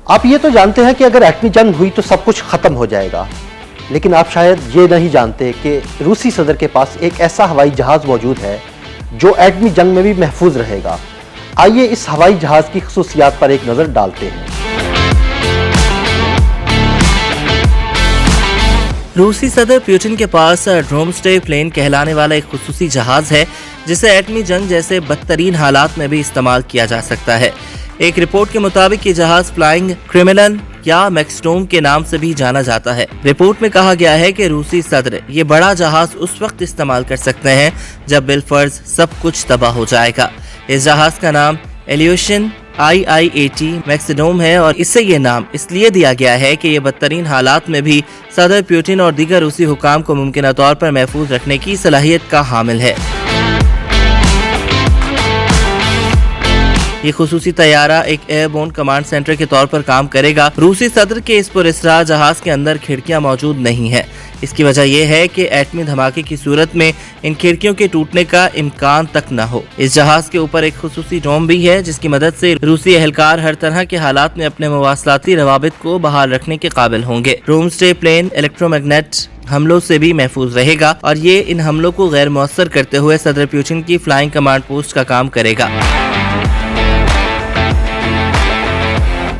آپ یہ تو جانتے ہیں کہ اگر ایٹمی جنگ ہوئی تو سب کچھ ختم ہو جائے گا، لیکن آپ شاید یہ نہیں جانتے کہ روسی صدر کے پاس ایک ایسا ہوائی جہاز موجود ہے جو ایٹمی جنگ میں بھی محفوظ رہے گا۔ آئیے اس ہوائی جہاز کی خصوصیات پر ایک نظر ڈالتے ہیں۔ روسی صدر پیوٹن کے پاس ڈومسڈے پلین کہلانے والا ایک خصوصی جہاز ہے جسے ایٹمی جنگ جیسے بدترین حالات میں بھی استعمال کیا جا سکتا ہے۔ ایک رپورٹ کے مطابق یہ جہاز فلائنگ کرملن یا میکسٹوم کے نام سے بھی جانا جاتا ہے۔ رپورٹ میں کہا گیا ہے کہ روسی صدر یہ بڑا جہاز اس وقت استعمال کر سکتے ہیں جب بالفرض سب کچھ تباہ ہو جائے گا۔ اس جہاز کا نام ایلیوشن IIAT میکسڈوم ہے اور اسے یہ نام اس لیے دیا گیا ہے کہ یہ بدترین حالات میں بھی صدر پیوٹن اور دیگر روسی حکام کو ممکنہ طور پر محفوظ رکھنے کی صلاحیت کا حامل ہے۔ یہ خصوصی طیارہ ایک ایئر بورن کمانڈ سینٹر کے طور پر کام کرے گا۔ روسی صدر کے اس پراسرار جہاز کے اندر کھڑکیاں موجود نہیں ہیں۔ اس کی وجہ یہ ہے کہ ایٹمی دھماکے کی صورت میں ان کھڑکیوں کے ٹوٹنے کا امکان تک نہ ہو۔ اس جہاز کے اوپر ایک خصوصی ڈوم بھی ہے جس کی مدد سے روسی اہلکار ہر طرح کے حالات میں اپنے مواصلاتی روابط کو بحال رکھنے کے قابل ہوں گے۔ ڈومسڈے پلین الیکٹرو میگنیٹ حملوں سے بھی محفوظ رہے گا اور یہ ان حملوں کو غیر مؤثر کرتے ہوئے صدر پیوٹن کی فلائنگ کمانڈ پوسٹ کا کام کرے گا۔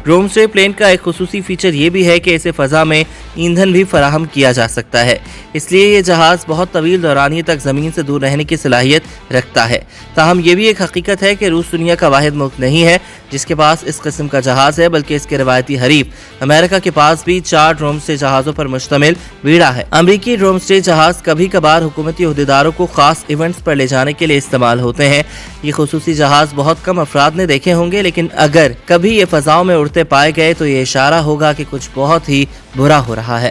ڈومسڈے پلین کا ایک خصوصی فیچر یہ بھی ہے کہ اسے فضا میں ایندھن بھی فراہم کیا جا سکتا ہے، اس لیے یہ جہاز بہت طویل دورانیے تک زمین سے دور رہنے کی صلاحیت رکھتا ہے۔ تاہم یہ بھی ایک حقیقت ہے کہ روس دنیا کا واحد ملک نہیں ہے جس کے پاس اس قسم کا جہاز ہے، بلکہ اس کے روایتی حریف امریکہ کے پاس بھی 4 ڈومسڈے جہازوں پر مشتمل بیڑا ہے۔ امریکی ڈومسڈے جہاز کبھی کبھار حکومتی عہدیداروں کو خاص ایونٹس پر لے جانے کے لیے استعمال ہوتے ہیں۔ یہ خصوصی جہاز بہت کم افراد نے دیکھے ہوں گے، لیکن اگر کبھی یہ فضاؤں میں اڑتے پائے گئے تو یہ اشارہ ہوگا کہ کچھ بہت ہی برا ہو رہا ہے۔